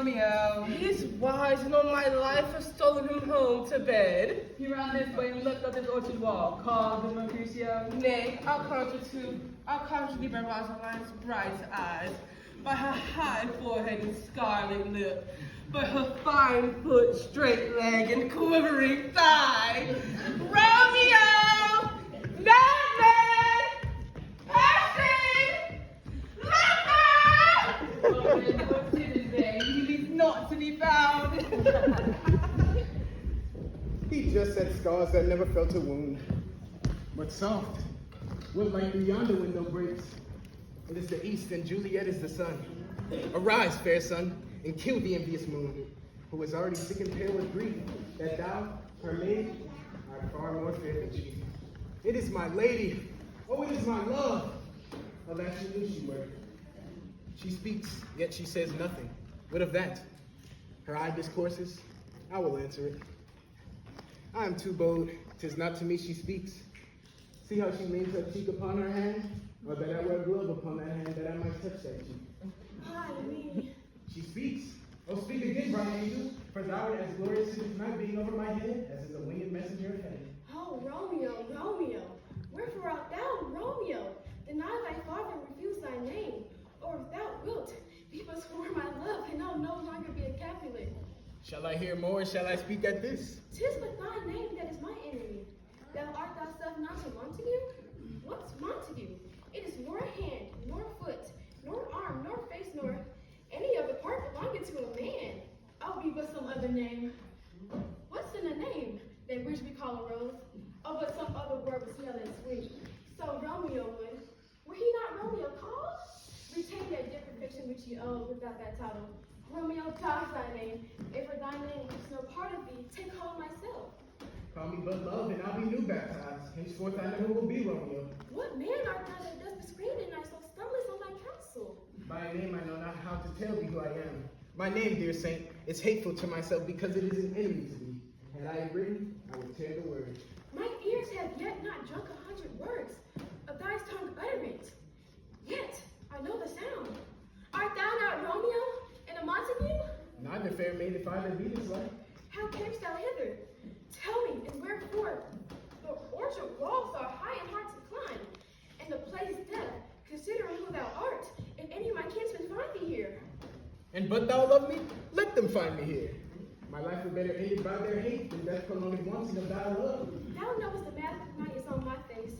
Romeo. He's wise, and on my life has stolen him home to bed. He ran this way and looked up his orchard wall, called the Mercutio. Nay, I'll conjure thee by Rosaline's bright eyes, by her high forehead and scarlet lip, by her fine foot, straight leg, and quivering thigh. Romeo! Madman! Ashton! Lover! Oh, then, what's his day? He leaves naught to be found. He just had scars that never felt a wound, but soft. What light through yonder window breaks? It is the east, and Juliet is the sun. Arise, fair sun, and kill the envious moon, who is already sick and pale with grief, that thou, her maid, art far more fair than she. It is my lady. Oh, it is my love. Alas, you knew she were. She speaks, yet she says nothing. What of that? Her eye discourses. I will answer it. I am too bold. 'Tis not to me she speaks. See how she leans her cheek upon her hand? Or that I wear a glove upon that hand that I might touch that cheek. Hi, me. She speaks. Oh, speak again, bright angel, for thou art as glorious as if night being over my head, as is a winged messenger of heaven. Oh, Romeo, Romeo, wherefore art thou, Romeo? Deny thy father and refuse thy name, or if thou wilt, be but for my love, and I'll no longer be a Capulet. Shall I hear more, or shall I speak at this? 'Tis but thy name that is my enemy. Thou art thyself not to Montague? What's Montague? It is nor a hand, nor foot, nor arm, nor face, nor any other part belonging to a man. I'll be but some other name. What's in a name that which we call a rose? Oh, but some other word would smell and sweet. So Romeo would. Were he not Romeo called? Retain that different fiction which you owe without that title. Romeo, dogs thy name, and for thy name is no part of thee, take hold myself. Call me but love, and I'll be new baptized. Henceforth I never will be Romeo. What man art thou that does discreet and I so stumblest on thy counsel? By name I know not how to tell thee who I am. My name, dear saint, is hateful to myself because it is an enemy to thee. Had I written, I would tear the word. My ears have yet not drunk 100 words of thy tongue utterance. Yet I know the sound. Art thou not Romeo and a Montague? Neither, fair maid, if I there be this life. How camest thou hither? Tell me, and wherefore? The orchard walls are high and hard to climb, and the place death, considering who thou art, and any of my kinsmen find thee here. And but thou love me, let them find me here. My life were better ended by their hate than death prolonged wanting of thy love. Thou knowest the mask of night is on my face.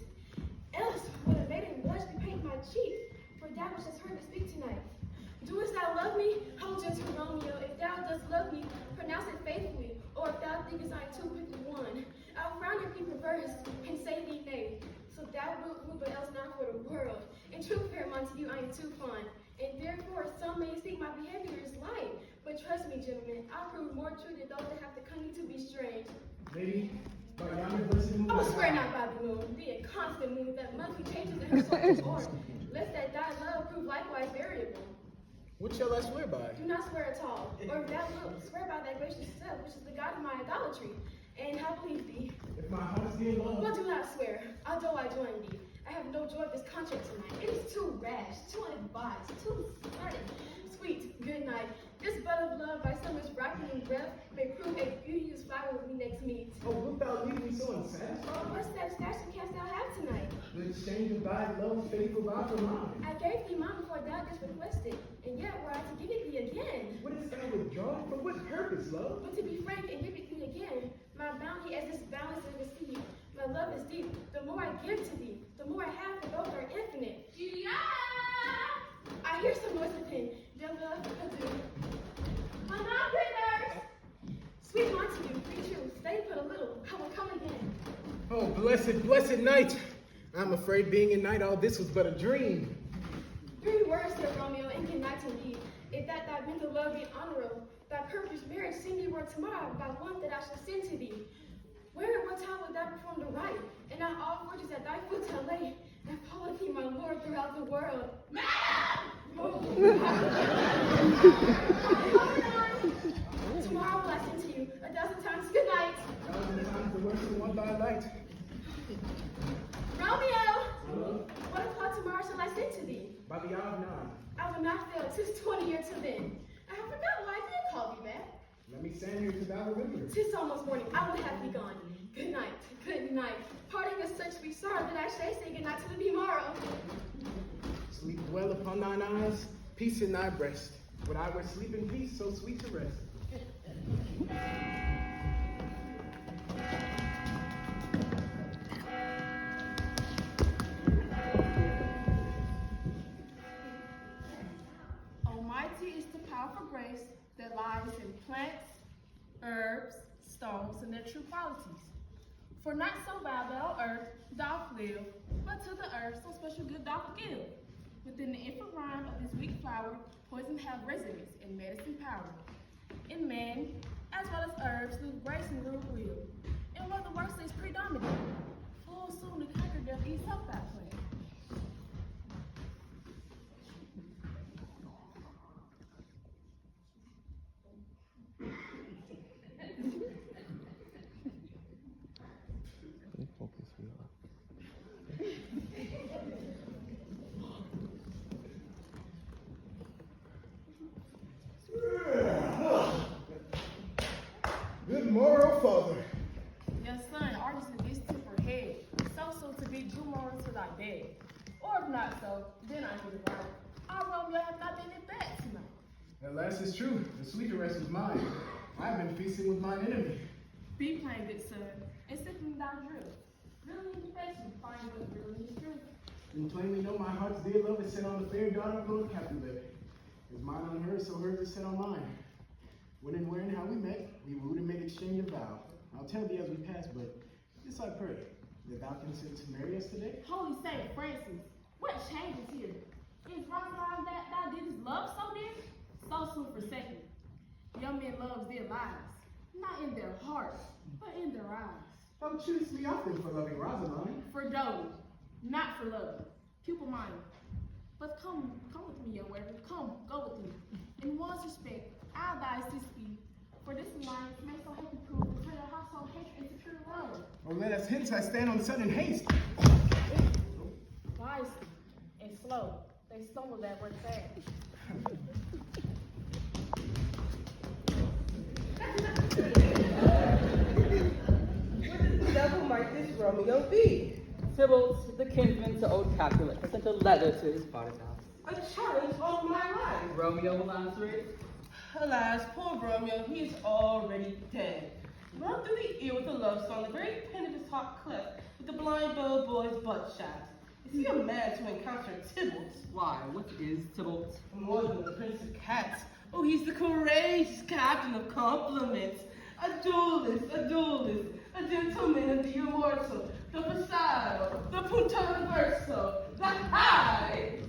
Else would a maiden blush to paint my cheek, for thou which hast heard me speak tonight. Doest thou love me? Hold gentle Romeo, if thou dost love me, pronounce it faithfully, or if thou thinkest I am too quickly won, I'll frown your be perverse, and say thee nay. So thou wilt woo, but else not for the world. In truth, fair Montague, I am too fond, and therefore some may think my behavior is light. But trust me, gentlemen, I'll prove more true than those that have the cunning to be strange. Lady, by yonder blessed moon. Oh, swear not by the moon, be a constant moon that monthly changes in her soul's orb, lest that thy love prove likewise variable. What shall I swear by? Do not swear at all, or if thou wilt, swear by thy gracious self, which is the God of my idolatry, and how please thee. If my heart is dear love. Well, do not swear, although I join thee. I have no joy of this contract tonight. It is too rash, too unadvised, too sudden. Sweet, good night. This bud of love by so much rocking and breath may prove a beauteous flower with me next meet. Oh, wilt thou leave me so unsatisfied? What satisfaction canst thou have tonight? The exchange of thy love, faithful vow for mine. I gave thee mine before thou didst request it, and yet were I to give it thee again. What is thou withdrawing? For what purpose, love? But to be frank and give it thee again, my bounty as this boundless in the sea, my love is deep. The more I give to thee, the more I have, for both are infinite. Juliet! I hear some noise within. Dear love, adieu. Come on, prisoners! Sweet Montague, be true. Stay put a little. I will come again. Oh, blessed, blessed night. I'm afraid being in night, all this was but a dream. 3 words, dear Romeo, and good night indeed. If that thy mental love be honorable, thy purpose marriage send thee word tomorrow by one that I shall send to thee. Where and what time wilt thou perform the rite? And not all fortunes at thy foot shall lay, and follow thee, my lord, throughout the world. Madam! Tomorrow will I send to you 1,000 times good night. 1,000 times the worse than one thy light. Romeo! Hello? What o'clock tomorrow shall I send to thee? By the hour of 9. I will not fail. 'Tis 20 years till then. I have forgot why I did 'Tis almost morning. I would have be gone. Good night. Good night. Parting is such be sorrow that I say good night to the tomorrow. Sleep well upon thine eyes, peace in thy breast. Would I were sleep in peace, so sweet to rest. Almighty is the powerful grace that lies in plants, herbs, stones, and their true qualities. For not so thou that on earth doth live, but to the earth some special good doth give. Within the infant rind of this weak flower, poison have residence and medicine power. In man, as well as herbs, through grace and rule will. And where the worst is predominant, full soon the conquer doth ease up that plan. Good morrow, father. Yes, son, artist in this temper head, so to be good morning to thy bed. Or if not so, then I can divide. Our Romeo have not been in bed tonight. At last it's true, the sweeter rest is mine. I've been feasting with mine enemy. Be plain, good son, and sipping thy drill. Really in the face and find what really is true. And plainly know my heart's dear love is set on the fair daughter of Lord Capulet. As mine on hers, so hers is set on mine. When and where and how we met, we wooed and made exchange of vow. I'll tell thee as we pass, but this I pray, that thou consent to marry us today. Holy Saint Francis, what change is here? Is Raphael that thou didst love so dear? So soon forsaken. Young men love their lives, not in their hearts, but in their eyes. Thou choosest me often for loving Rosamond. For doting, not for loving. Pupil mind. But come with me, young werewolf. Come, go with me. In one's respect, I'll thy assist thee. For this alliance may so happy prove to turn your household hatred into pure love. Oh, let us hence, I stand on sudden haste. Wisely and slow, they stumble that word fast. What the devil might this Romeo be? Tybalt, the kinsman to old Capulet, has sent a letter to his father's house. A challenge on my life. Romeo will answer it. Alas, poor Romeo, he is already dead. Run through the ear with a love song, the very pin of his heart cleft, with the blind bow boy's butt shaft. Is he a man to encounter Tybalt? Why, what is Tybalt? More than the Prince of Cats. Oh, he's the courageous captain of compliments. A duelist, a gentleman of the immortal, the facade, the punto verso, the high.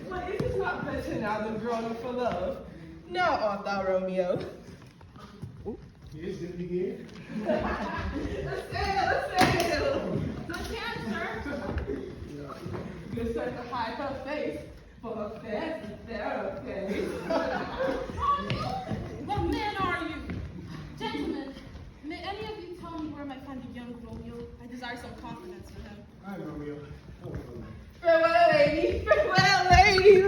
But is it not better now than groaning for love? Now art thou Romeo. Yes, did we hear? A sail! Good chance, sir. Good sir to hide her face, for her face is their face. What man are you? Gentlemen, may any of you tell me where I might find the young Romeo? I desire some confidence for him. Hi, Romeo. Oh, Farewell, lady!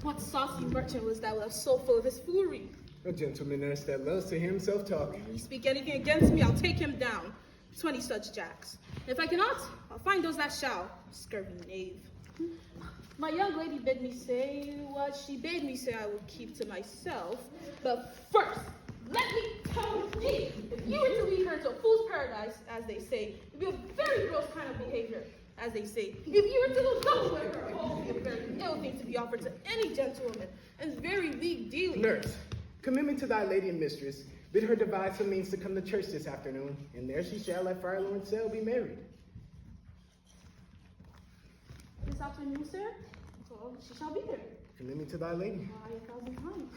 What saucy merchant was that was so full of his foolery? a gentlemaness that loves to hear himself talk. If you speak anything against me, I'll take him down. 20 such jacks. If I cannot, I'll find those that shall. Scurvy knave. My young lady bid me say what she bade me say I would keep to myself. But first, let me tell you, if you were to lead her to a fool's paradise, as they say, it would be a very gross kind of behavior, as they say. If you were to go double with her, it would be a very ill thing to be offered to any gentlewoman, and very weak dealing. Nurse, commit me to thy lady and mistress. Bid her devise some means to come to church this afternoon, and there she shall at Friar Lawrence cell be married. This afternoon, sir? Well, she shall be there. Commit me to thy lady. Why, 1,000 times.